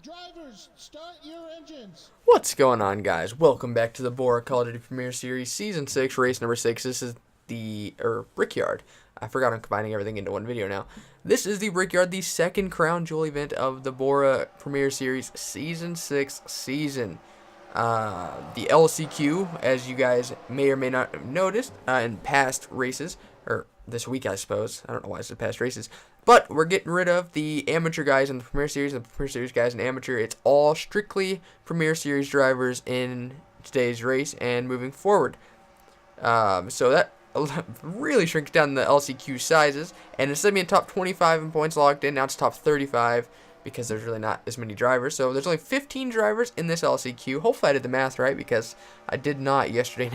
Drivers, start your engines. What's going on, guys? Welcome back to the BORA Call of Duty Premier Series Season 6, Race Number 6. This is the Brickyard. I forgot I'm combining everything into one video now. This is the Brickyard, the second Crown Jewel event of the BORA Premier Series Season 6 season. The LCQ, as you guys may or may not have noticed in past races, or this week I suppose, I don't know why it's the past races, but we're getting rid of the amateur guys in the Premier Series and the Premier Series guys in amateur. It's all strictly Premier Series drivers in today's race and moving forward. So that really shrinks down the LCQ sizes, and instead of being top 25 in points logged in, now it's top 35 because there's really not as many drivers. So there's only 15 drivers in this LCQ. Hopefully I did the math right because I did not yesterday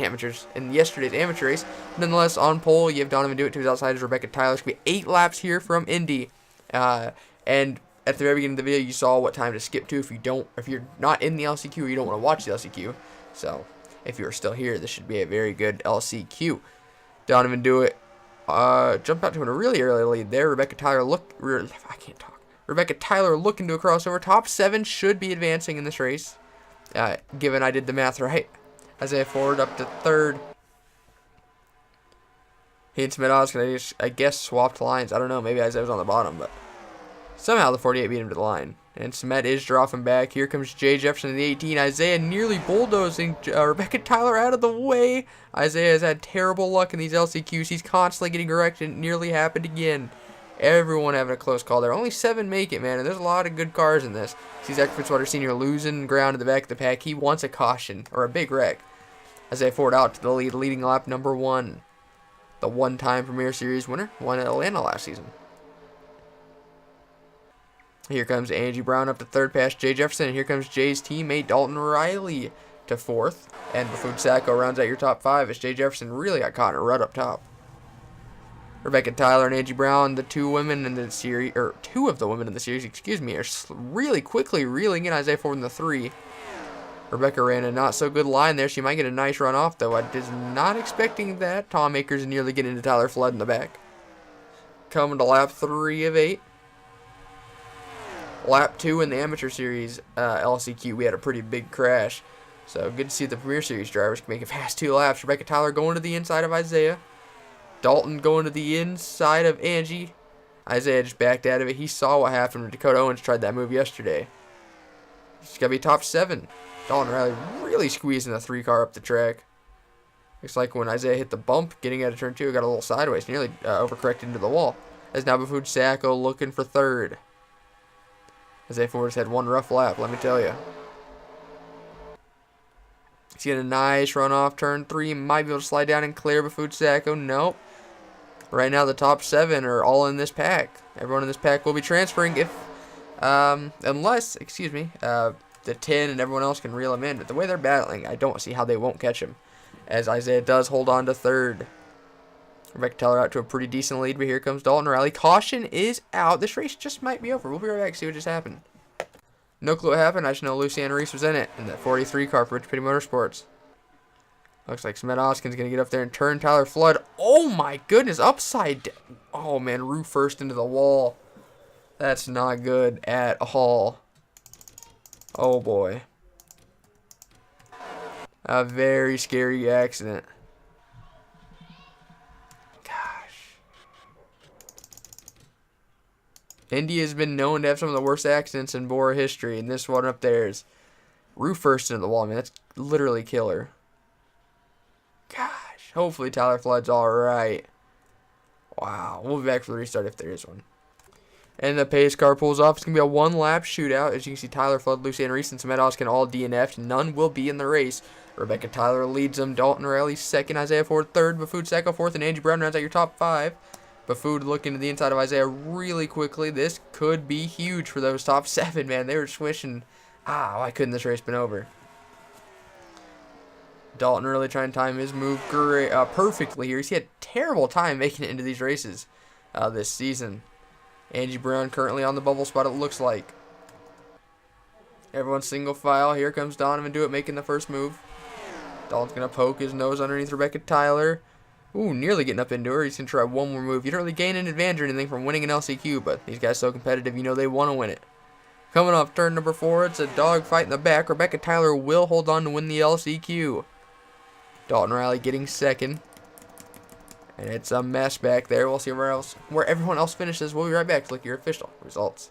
in yesterday's amateur race. Nonetheless, on pole, you have Donovan Do It to his outsiders, Rebecca Tyler. It's going to be 8 laps here from Indy. And at the very beginning of the video, you saw what time to skip to if you're not in the LCQ or you don't want to watch the LCQ. So if you're still here, this should be a very good LCQ. Donovan Do It jumped out to a really early lead there. Rebecca Tyler Rebecca Tyler looking to a crossover. Top 7 should be advancing in this race, given I did the math right. Isaiah Ford up to 3rd. He and Smith I guess swapped lines. I don't know. Maybe Isaiah was on the bottom, but somehow the 48 beat him to the line. And Smet is dropping back. Here comes Jay Jefferson in the 18. Isaiah nearly bulldozing Rebecca Tyler out of the way. Isaiah has had terrible luck in these LCQs. He's constantly getting wrecked, and it nearly happened again. Everyone having a close call there. Only 7 make it, man, and there's a lot of good cars in this. See Zach Fitzwater Sr. losing ground in the back of the pack. He wants a caution, or a big wreck. Isaiah Ford out to the lead, leading lap number 1. The one-time Premier Series winner, won at Atlanta last season. Here comes Angie Brown up to 3rd past Jay Jefferson, and here comes Jay's teammate Dalton Riley to 4th. And Baffoon Sacco rounds out your top 5 as Jay Jefferson really got caught in a rut up top. Rebecca Tyler and Angie Brown, the 2 women in the series, or 2 of the women in the series, excuse me, are really quickly reeling in Isaiah Ford in the 3. Rebecca ran a not so good line there. She might get a nice run off, though. I was not expecting that. Tom Akers nearly getting into Tyler Flood in the back. Coming to lap 3 of 8. Lap 2 in the Amateur Series LCQ, we had a pretty big crash. So good to see the Premier Series drivers can make it past 2 laps. Rebecca Tyler going to the inside of Isaiah. Dalton going to the inside of Angie. Isaiah just backed out of it. He saw what happened when Dakota Owens tried that move yesterday. He's got to be top 7. Dalton Riley really squeezing the 3 car up the track. Looks like when Isaiah hit the bump, getting out of turn 2, it got a little sideways. Nearly overcorrected into the wall. As now Baffoon Sacco looking for 3rd. Isaiah Ford's had one rough lap, let me tell you. He's getting a nice run off turn 3. Might be able to slide down and clear Baffoon Sacco. Nope. Right now the top 7 are all in this pack. Everyone in this pack will be transferring unless, the 10 and everyone else can reel him in. But the way they're battling, I don't see how they won't catch him. As Isaiah does hold on to 3rd. Rebecca Teller out to a pretty decent lead, but here comes Dalton Riley. Caution is out. This race just might be over. We'll be right back, see what just happened. No clue what happened. I just know Luciana Reese was in it in that 43 car for Rich Petty Motorsports. Looks like Smet Oskin's going to get up there and turn Tyler Flood. Oh my goodness, upside down. Oh man, roof first into the wall. That's not good at all. Oh boy. A very scary accident. Gosh. Indy has been known to have some of the worst accidents in BORA history, and this one up there is roof first into the wall. I mean, that's literally killer. Gosh. Hopefully Tyler Flood's alright. Wow. We'll be back for the restart if there is one. And the pace car pulls off. It's going to be a 1-lap shootout. As you can see, Tyler Flood, Luciana Reese, and Smet Oskin all DNF'd. None will be in the race. Rebecca Tyler leads them. Dalton Riley 2nd. Isaiah Ford 3rd. Baffoon Sacco 4th. And Angie Brown rounds out your top 5. Baffoon looking to the inside of Isaiah really quickly. This could be huge for those top 7, man. They were swishing. Why couldn't this race been over? Dalton really trying to time his move perfectly here. He's had a terrible time making it into these races this season. Angie Brown currently on the bubble spot, it looks like. Everyone's single file. Here comes Donovan Do It making the first move. Dalton's going to poke his nose underneath Rebecca Tyler. Ooh, nearly getting up into her. He's going to try one more move. You don't really gain an advantage or anything from winning an LCQ, but these guys so competitive, you know they want to win it. Coming off turn number 4, it's a dog fight in the back. Rebecca Tyler will hold on to win the LCQ. Dalton Riley getting second. And it's a mess back there. We'll see where everyone else finishes. We'll be right back to look at your official results.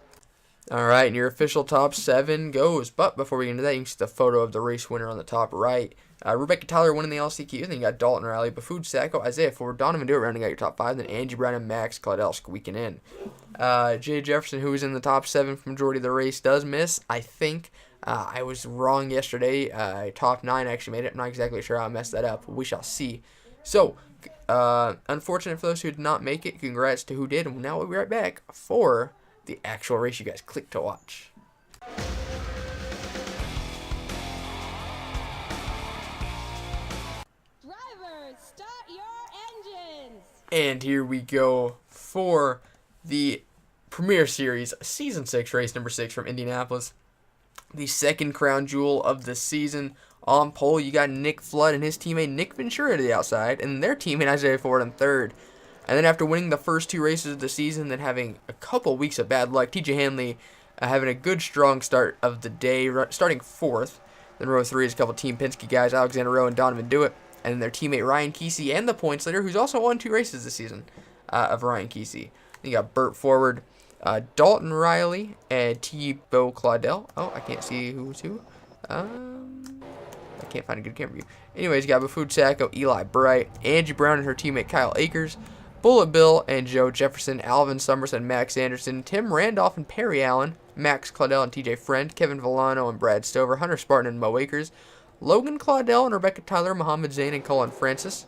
Alright, and your official top 7 goes. But before we get into that, you can see the photo of the race winner on the top right. Rebecca Tyler winning the LCQ. Then you got Dalton Riley, Baffood Sacco, Isaiah Ford, Donovan Dewitt rounding out your top 5. Then Angie Brown and Max Claudel squeaking in. Jay Jefferson, who was in the top 7 for majority of the race, does miss, I think. I was wrong yesterday. Top 9 actually made it. I'm not exactly sure how I messed that up. We shall see. So, unfortunate for those who did not make it. Congrats to who did. And now we'll be right back for the actual race you guys clicked to watch. Drivers, start your engines! And here we go for the Premier Series Season 6 race number 6 from Indianapolis. The second crown jewel of the season. On pole, you got Nick Flood and his teammate Nick Ventura to the outside, and their teammate Isaiah Ford in third. And then after winning the first 2 races of the season, then having a couple weeks of bad luck, TJ Hanley having a good, strong start of the day, starting 4th. Then row 3 is a couple Team Penske guys, Alexander Rowe and Donovan Dewitt. And then their teammate Ryan Kesey and the points leader, who's also won 2 races this season, of Ryan Kesey. Then you got Burt Forward, Dalton Riley, and T-Bo Claudel. Oh, I can't see who's who. I can't find a good camera view. Anyways, you got Baffood Sacco, Eli Bright, Angie Brown and her teammate Kyle Akers, Bullet Bill and Joe Jefferson, Alvin Summers and Max Anderson, Tim Randolph and Perry Allen, Max Claudel and TJ Friend, Kevin Villano and Brad Stover, Hunter Spartan and Mo Akers, Logan Claudel and Rebecca Tyler, Muhammad Zain and Colin Francis.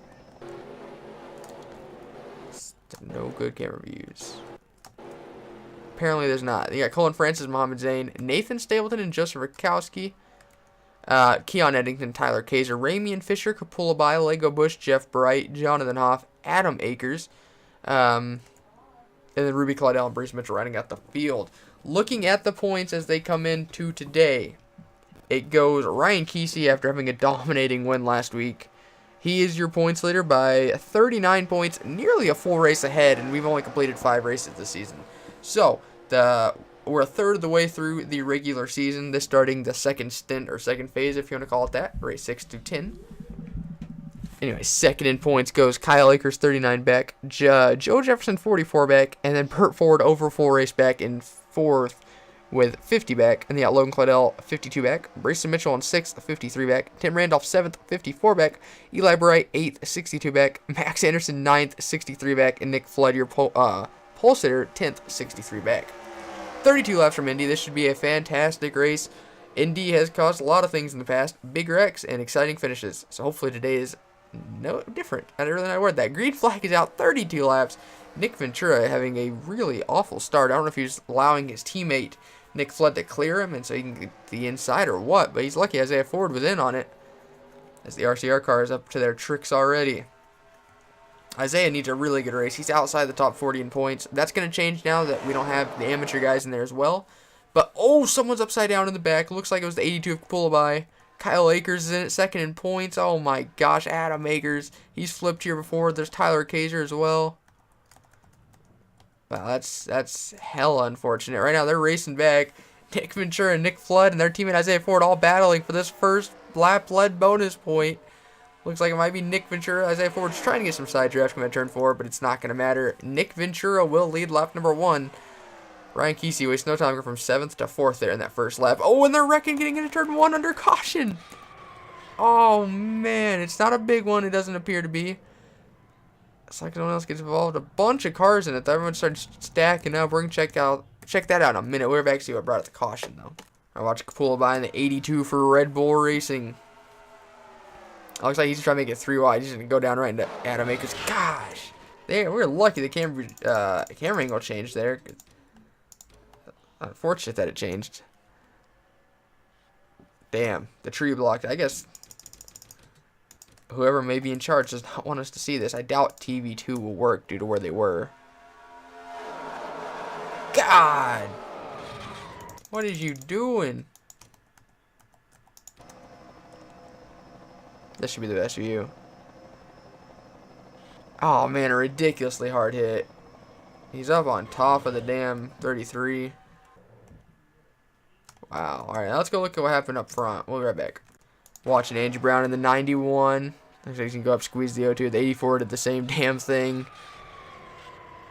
No good camera views. Apparently there's not. You got Colin Francis, Muhammad Zain, Nathan Stapleton and Joseph Rakowski, Keon Eddington, Tyler Kaiser, Ramian Fisher, Kapula Bai, Lego Bush, Jeff Bright, Jonathan Hoff, Adam Akers, and then Ruby Claudel and Bruce Mitchell riding out the field. Looking at the points as they come into today, it goes Ryan Kesey after having a dominating win last week. He is your points leader by 39 points, nearly a full race ahead, and we've only completed 5 races this season. So, we're a third of the way through the regular season. This starting the second stint, or second phase, if you want to call it that. Race 6 to 10. Anyway, second in points goes Kyle Akers, 39 back. Joe Jefferson, 44 back. And then Burt Ford, over full race back in 4th with 50 back. And then you got Logan Claudel, 52 back. Brayson Mitchell in 6th, 53 back. Tim Randolph, 7th, 54 back. Eli Bright, 8th, 62 back. Max Anderson, 9th, 63 back. And Nick Flood, your pole sitter, 10th, 63 back. 32 laps from Indy. This should be a fantastic race. Indy has caused a lot of things in the past. Big wrecks and exciting finishes. So hopefully today is no different. I didn't really know word that. Green flag is out, 32 laps. Nick Ventura having a really awful start. I don't know if he's allowing his teammate Nick Flood to clear him and so he can get the inside or what, but he's lucky Isaiah Ford was in on it as the RCR car is up to their tricks already. Isaiah needs a really good race. He's outside the top 40 in points. That's going to change now that we don't have the amateur guys in there as well. But, oh, someone's upside down in the back. Looks like it was the 82 of Kapulabai. Kyle Akers is in it, second in points. Oh, my gosh, Adam Akers. He's flipped here before. There's Tyler Kaiser as well. Wow, that's hella unfortunate. Right now, they're racing back. Nick Ventura and Nick Flood and their teammate Isaiah Ford all battling for this first lap-led bonus point. Looks like it might be Nick Ventura. Isaiah Ford's trying to get some side draft coming at turn 4, but it's not going to matter. Nick Ventura will lead lap number 1. Ryan Kesey wastes no time from 7th to 4th there in that first lap. Oh, and they're wrecking getting into turn 1 under caution. Oh, man. It's not a big one. It doesn't appear to be. It's like someone else gets involved. A bunch of cars in it. Everyone starts stacking up. We're going to check that out in a minute. We're back to see what brought it to caution, though. I watched Kapula by in the 82 for Red Bull Racing. Looks like he's trying to make it 3 wide. He's going to go down right into Adam Akers. Gosh. We're lucky the camera angle changed there. Unfortunate that it changed. Damn. The tree blocked. I guess whoever may be in charge does not want us to see this. I doubt TV2 will work due to where they were. God. What is you doing? This should be the best view. Oh, man, a ridiculously hard hit. He's up on top of the damn 33. Wow. All right, now let's go look at what happened up front. We'll be right back. Watching Andrew Brown in the 91. Looks like he can go up, squeeze the O2. The 84 did the same damn thing.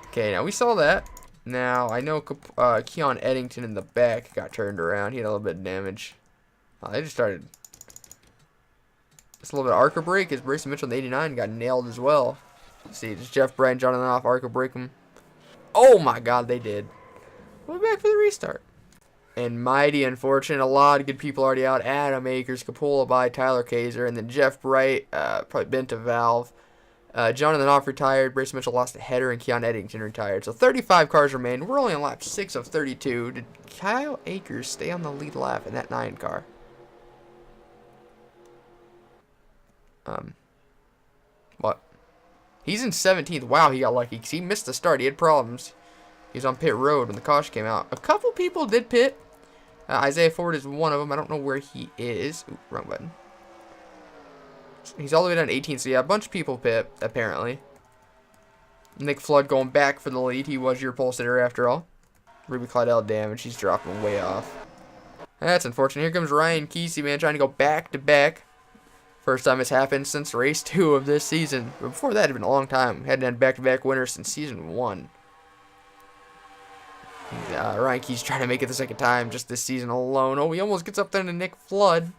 Okay, now we saw that. Now, I know Keon Eddington in the back got turned around. He had a little bit of damage. They just started. Just a little bit of arc break as Brayson Mitchell in the 89 got nailed as well. Let's see, just Jeff Bryan, Jonathan off, arc break him. Oh my god, they did. We'll be back for the restart. And mighty unfortunate, a lot of good people already out. Adam Akers, Capola by Tyler Kaiser, and then Jeff Bright, probably bent to valve. Jonathan off retired. Brayson Mitchell lost a header, and Keon Eddington retired. So 35 cars remain. We're only on lap 6 of 32. Did Kyle Akers stay on the lead lap in that 9 car? What? He's in 17th. Wow, he got lucky because he missed the start. He had problems. He was on pit road when the caution came out. A couple people did pit. Isaiah Ford is one of them. I don't know where he is. Ooh, wrong button. He's all the way down to 18th. So yeah, a bunch of people pit, apparently. Nick Flood going back for the lead. He was your pole sitter after all. Ruby Claudel damage. He's dropping way off. That's unfortunate. Here comes Ryan Kesey, man, trying to go back to back. First time it's happened since race 2 of this season. But before that, it had been a long time. Hadn't had back-to-back winners since season 1. Ryan Kesey trying to make it the second time just this season alone. Oh, he almost gets up there to Nick Flood.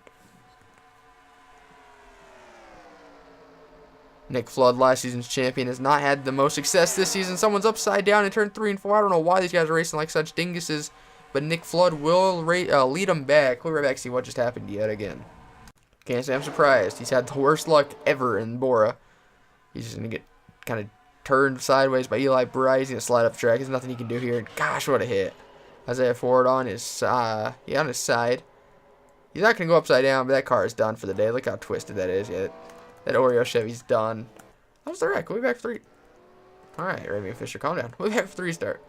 Nick Flood, last season's champion, has not had the most success this season. Someone's upside down in turn 3 and 4. I don't know why these guys are racing like such dinguses. But Nick Flood will lead them back. We'll be right back to see what just happened yet again. Can't say I'm surprised. He's had the worst luck ever in BORA. He's just going to get kind of turned sideways by Eli Bry. He's going to slide up the track. There's nothing he can do here. And gosh, what a hit. Isaiah Ford on his, on his side. He's not going to go upside down, but that car is done for the day. Look how twisted that is. Yeah, that Oreo Chevy's done. How's the wreck? We'll be back for 3. Alright, Ramey and Fisher, calm down. We'll be back for 3 start.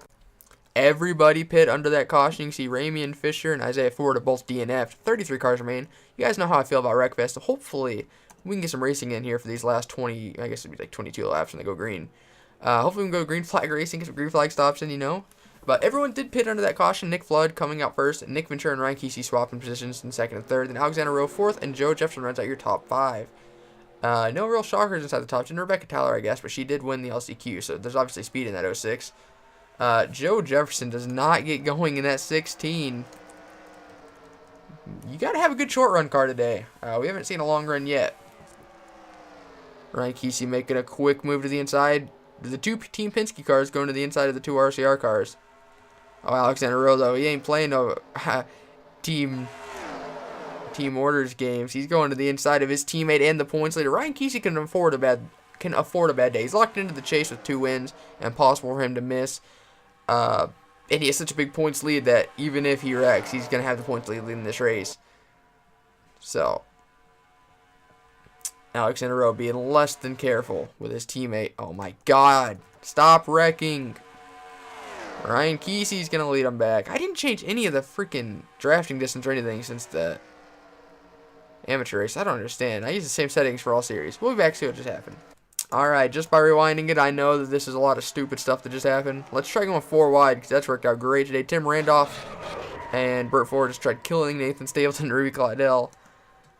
Everybody pit under that caution. You can see Ramey and Fisher and Isaiah Ford are both DNF'd. 33 cars remain. You guys know how I feel about WreckFest. So hopefully we can get some racing in here for these last 20, I guess it'd be like 22 laps when they go green. Hopefully we can go green flag racing, get some green flag stops in, you know. But everyone did pit under that caution. Nick Flood coming out first. Nick Ventura and Ryan Kesey swapping positions in 2nd and 3rd. Then Alexander Rowe 4th. And Joe Jefferson runs out your top 5. No real shockers inside the top 10. Rebecca Tyler, I guess, but she did win the LCQ. So there's obviously speed in that 06. Joe Jefferson does not get going in that 16. You got to have a good short run car today. We haven't seen a long run yet. Ryan Kesey making a quick move to the inside. The 2 Team Penske cars going to the inside of the 2 RCR cars. Oh, Alexander Rowe, though, he ain't playing no team orders games. He's going to the inside of his teammate and the points leader. Ryan Kesey can afford a bad day. He's locked into the chase with 2 wins and possible for him to miss. And he has such a big points lead that even if he wrecks, he's going to have the points lead in this race. So, Alexander Rowe being less than careful with his teammate. Oh my god. Stop wrecking. Ryan Kesey's going to lead him back. I didn't change any of the freaking drafting distance or anything since the amateur race. I don't understand. I use the same settings for all series. We'll be back to see what just happened. Alright, just by rewinding it, I know that this is a lot of stupid stuff that just happened. Let's try going 4 wide, because that's worked out great today. Tim Randolph and Burt Ford just tried killing Nathan Stapleton and Ruby Claudel.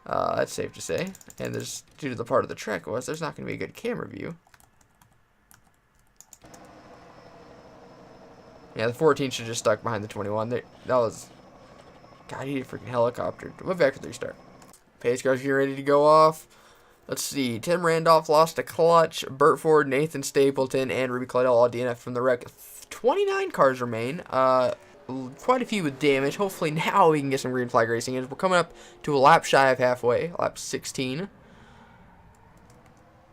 That's safe to say. And there's, due to the part of the track was, there's not going to be a good camera view. Yeah, the 14 should just stuck behind the 21. That was... God, he need a freaking helicopter. We'll back for 3 start. Pace cars getting ready to go off. Let's see. Tim Randolph lost a clutch. Burt Ford, Nathan Stapleton, and Ruby Claudel all DNF from the wreck. 29 cars remain. Quite a few with damage. Hopefully now we can get some green flag racing. We're coming up to a lap shy of halfway. Lap 16.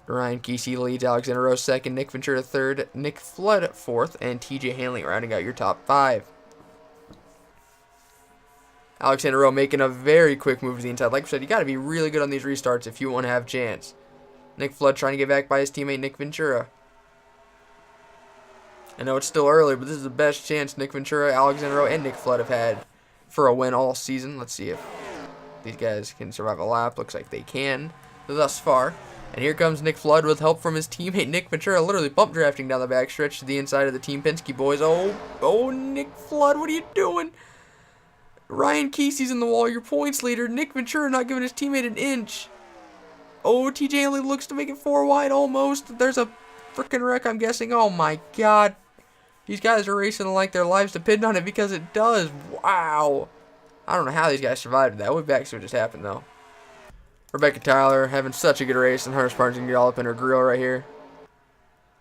Ryan Kesey leads. Alexander Rowe 2nd. Nick Ventura 3rd. Nick Flood 4th. And TJ Hanley rounding out your top 5. Alexander Rowe making a very quick move to the inside. Like I said, you got to be really good on these restarts if you want to have a chance. Nick Flood trying to get back by his teammate Nick Ventura. I know it's still early, but this is the best chance Nick Ventura, Alexander Rowe, and Nick Flood have had for a win all season. Let's see if these guys can survive a lap. Looks like they can thus far. And here comes Nick Flood with help from his teammate Nick Ventura, literally bump drafting down the backstretch to the inside of the Team Penske boys. Oh, Nick Flood, what are you doing? Ryan Kesey's in the wall, your points leader. Nick Ventura not giving his teammate an inch. Oh, TJ only looks to make it 4 wide almost. There's a freaking wreck, I'm guessing. Oh my god. These guys are racing like their lives depend on it, because it does. Wow. I don't know how these guys survived that. We'll be back to see what just happened, though. Rebecca Tyler having such a good race, and Hunter Spartan's going to get all up in her grill right here.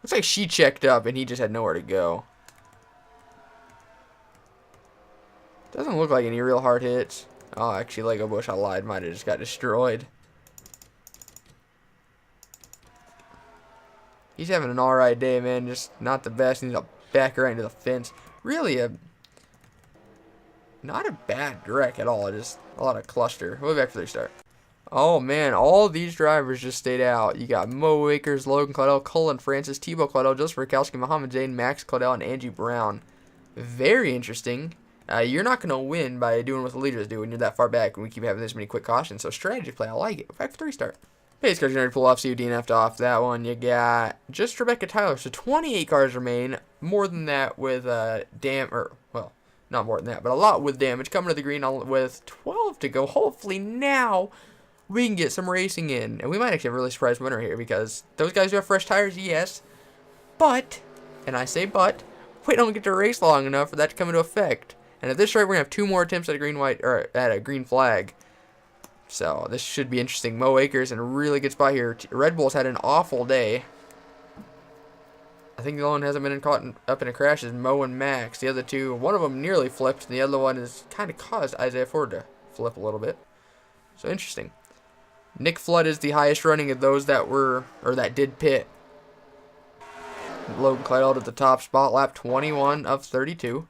Looks like she checked up, and he just had nowhere to go. Doesn't look like any real hard hits. Oh, actually, Lego Bush, I lied. Might have just got destroyed. He's having an alright day, man. Just not the best. He's a back right into the fence. Really not a bad wreck at all. Just a lot of cluster. We'll be back for the restart. Oh, man. All these drivers just stayed out. You got Mo Akers, Logan Claudel, Cullen Francis, Tebow Claudel, Joseph Rakowski, Muhammad Zayn, Max Claudel, and Angie Brown. Very interesting. You're not going to win by doing what the leaders do when you're that far back, when we keep having this many quick cautions. So strategy play, I like it. Back for the restart. Pace cars ready to pull off, see who DNF'd off that one. You got just Rebecca Tyler. So 28 cars remain. More than that with well, not more than that, but a lot with damage. Coming to the green with 12 to go. Hopefully now we can get some racing in. And we might actually have a really surprise winner here, because those guys who have fresh tires, yes. But, and I say but, we don't get to race long enough for that to come into effect. And at this rate, we're going to have 2 more attempts at a green flag. So this should be interesting. Mo Akers in a really good spot here. Red Bull's had an awful day. I think the only one hasn't been caught up in a crash is Mo and Max. The other two, one of them nearly flipped, and the other one has kind of caused Isaiah Ford to flip a little bit. So interesting. Nick Flood is the highest running of those that did pit. Logan Claudel at the top spot, lap 21 of 32.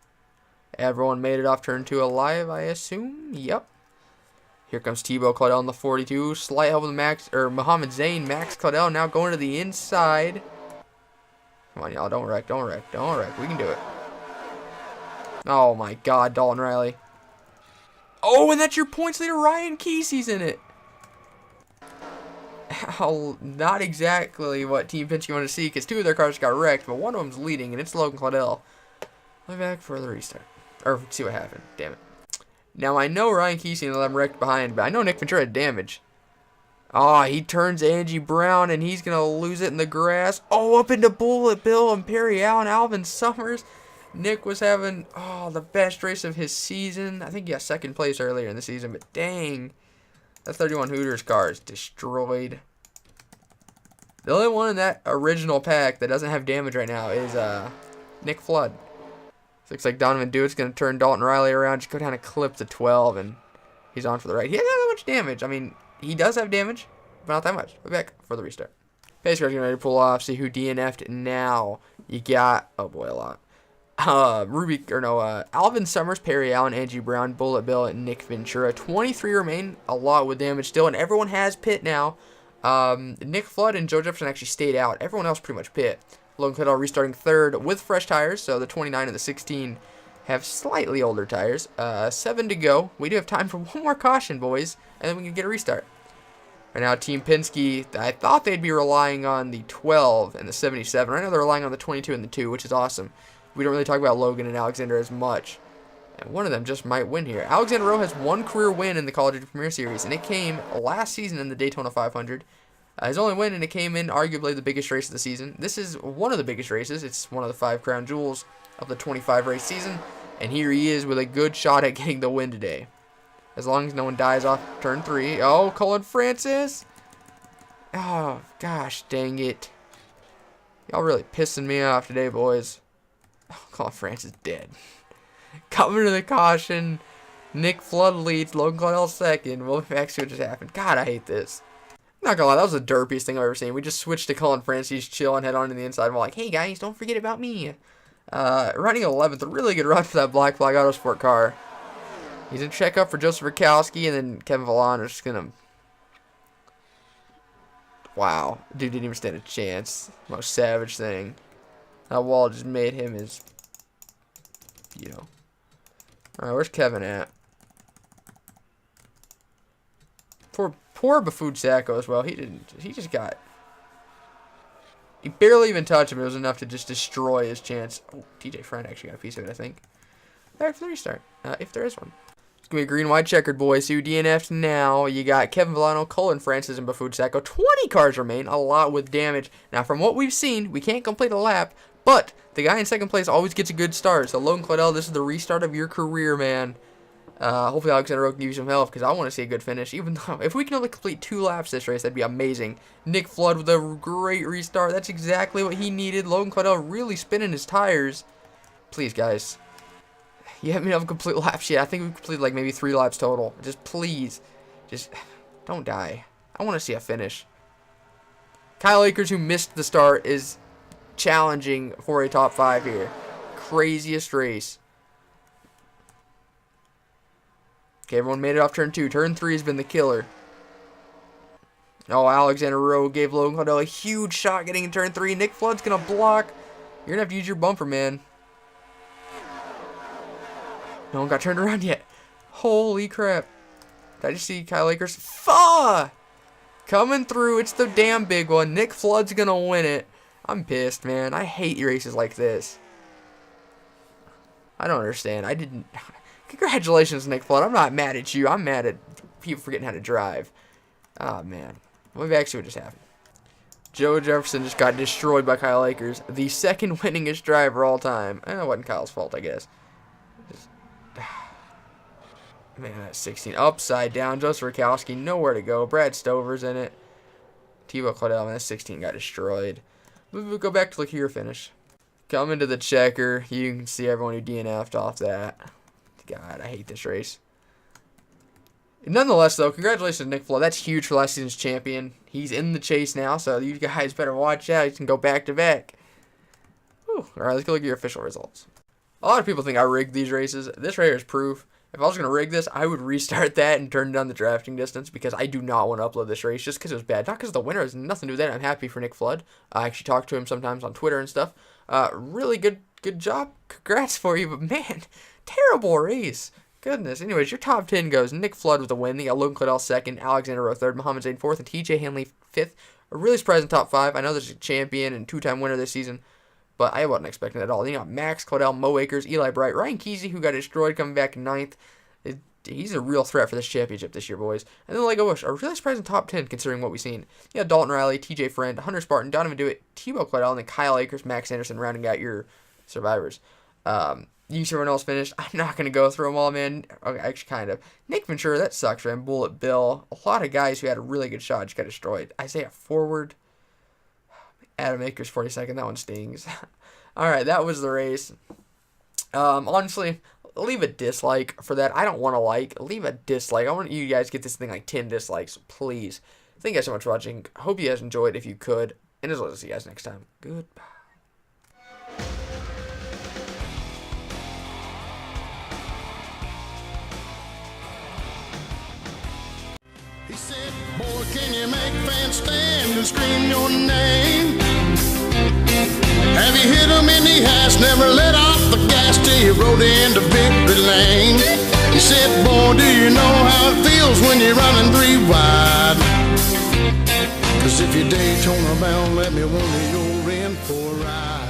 Everyone made it off turn 2 alive, I assume. Yep. Here comes Tebow Claudel in the 42. Slight help with Muhammad Zayn. Max Claudel now going to the inside. Come on, y'all. Don't wreck. Don't wreck. Don't wreck. We can do it. Oh, my God. Dalton Riley. Oh, and that's your points leader. Ryan Kesey's in it. Not exactly what Team Penske wanted to see, because 2 of their cars got wrecked, but one of them's leading, and it's Logan Claudel. I'll be back for the restart. Or see what happened. Damn it. Now, I know Ryan Kesey and them wrecked behind, but I know Nick Ventura had damage. Oh, he turns Angie Brown, and he's going to lose it in the grass. Oh, up into Bullet Bill, Imperial, and Alvin Summers. Nick was having, the best race of his season. I think he got 2nd place earlier in the season, but dang. That 31 Hooters car is destroyed. The only one in that original pack that doesn't have damage right now is Nick Flood. Looks like Donovan Dewitt's going to turn Dalton Riley around, just go down a clip to 12, and he's on for the ride. He doesn't have that much damage. I mean, he does have damage, but not that much. We'll be back for the restart. Pace car's getting ready to pull off, see who DNF'd now. You got, oh boy, a lot. Alvin Summers, Perry Allen, Angie Brown, Bullet Bill, and Nick Ventura. 23 remain, a lot with damage still, and everyone has pit now. Nick Flood and Joe Jefferson actually stayed out. Everyone else pretty much pit. Logan Claudel restarting 3rd with fresh tires, so the 29 and the 16 have slightly older tires. 7 to go. We do have time for one more caution, boys, and then we can get a restart. Right now, Team Penske, I thought they'd be relying on the 12 and the 77. Right now, they're relying on the 22 and the 2, which is awesome. We don't really talk about Logan and Alexander as much. And one of them just might win here. Alexander Rowe has 1 career win in the Call of Duty Premier Series, and it came last season in the Daytona 500. His only win, and it came in arguably the biggest race of the season. This is one of the biggest races. It's one of the 5 crown jewels of the 25 race season. And here he is with a good shot at getting the win today. As long as no one dies off turn 3. Oh, Cullen Francis. Oh, gosh, dang it. Y'all really pissing me off today, boys. Oh, Cullen Francis dead. Coming to the caution. Nick Flood leads. Logan Claudel 2nd. We'll be back to see what just happened. God, I hate this. Not gonna lie, that was the derpiest thing I've ever seen. We just switched to Cullen Francis, chill, and head on to the inside. We're like, hey guys, don't forget about me. Running 11th, a really good run for that Black Flag Autosport car. He's in check up for Joseph Rakowski, and then Kevin Vallon is just gonna. Wow, dude didn't even stand a chance. Most savage thing. That wall just made him his. Alright, where's Kevin at? Poor Baffood Sacco as well. He just got He barely even touched him. It was enough to just destroy his chance. Oh, TJ Friend actually got a piece of it, I think. There for the restart, if there is one. It's going to be a green-white checkered, boys. So you DNF'd now. You got Kevin Villano, Colin Francis, and Baffood Sacco. 20 cars remain, a lot with damage. Now, from what we've seen, we can't complete a lap, but the guy in second place always gets a good start. So, Logan Claudel, this is the restart of your career, man. Hopefully Alexander Rowe can give you some help, because I want to see a good finish. Even though, if we can only complete 2 laps this race, that'd be amazing. Nick Flood with a great restart. That's exactly what he needed. Logan Claudel really spinning his tires. Please, guys. You haven't enough complete laps yet. I think we completed like maybe 3 laps total. Just please. Just don't die. I want to see a finish. Kyle Akers, who missed the start, is challenging for a top 5 here. Craziest race. Okay, everyone made it off turn 2. Turn 3 has been the killer. Oh, Alexander Rowe gave Logan Claudel a huge shot getting in turn 3. Nick Flood's going to block. You're going to have to use your bumper, man. No one got turned around yet. Holy crap. Did I just see Kyle Akers? Fuh! Coming through. It's the damn big one. Nick Flood's going to win it. I'm pissed, man. I hate races like this. I don't understand. I didn't... Congratulations, Nick Flood. I'm not mad at you. I'm mad at people forgetting how to drive. Oh, man. Maybe actually what just happened. Joe Jefferson just got destroyed by Kyle Akers. The second winningest driver all time. It wasn't Kyle's fault, I guess. Just, man, that's 16. Upside down. Joseph Rakowski, nowhere to go. Brad Stover's in it. Tebow Claudel, man, that 16 got destroyed. We'll go back to look at your finish. Coming to the checker. You can see everyone who DNF'd off that. God, I hate this race. Nonetheless, though, congratulations to Nick Flood. That's huge for last season's champion. He's in the chase now, so you guys better watch out. You can go back-to-back. All right, let's go look at your official results. A lot of people think I rigged these races. This right here is proof. If I was going to rig this, I would restart that and turn down the drafting distance because I do not want to upload this race just because it was bad. Not because the winner has nothing to do with that. I'm happy for Nick Flood. I actually talk to him sometimes on Twitter and stuff. Really good job. Congrats for you, but man, terrible race. Goodness. Anyways, your top 10 goes Nick Flood with a win. You got Logan Claudel second, Alexander Rowe third, Muhammad Zayn fourth, and TJ Hanley fifth. A really surprising top 5. I know there's a champion and 2-time winner this season, but I wasn't expecting it at all. Then you got Max Claudel, Mo Akers, Eli Bright, Ryan Kesey, who got destroyed, coming back in 9th. He's a real threat for this championship this year, boys. And then Lego Bush, a really surprising top 10 considering what we've seen. You got Dalton Riley, TJ Friend, Hunter Spartan, Donovan Dewitt, Tebow Claudel, and then Kyle Akers, Max Anderson rounding out your survivors. You see everyone else finished. I'm not going to go through them all, man. Okay, actually, kind of. Nick Ventura, that sucks, man. Bullet Bill. A lot of guys who had a really good shot just got destroyed. Isaiah Forward. Adam Akers, 42nd. That one stings. All right, that was the race. Honestly, leave a dislike for that. I don't want to like. Leave a dislike. I want you guys to get this thing like 10 dislikes, please. Thank you guys so much for watching. Hope you guys enjoyed if you could. And as always, see you guys next time. Goodbye. He said, boy, can you make fans stand and scream your name? Have you hit him in the ass, never let off the gas till you rode into victory lane? He said, boy, do you know how it feels when you're running 3 wide? 'Cause if you're Daytona bound, let me wonder you're in for a ride.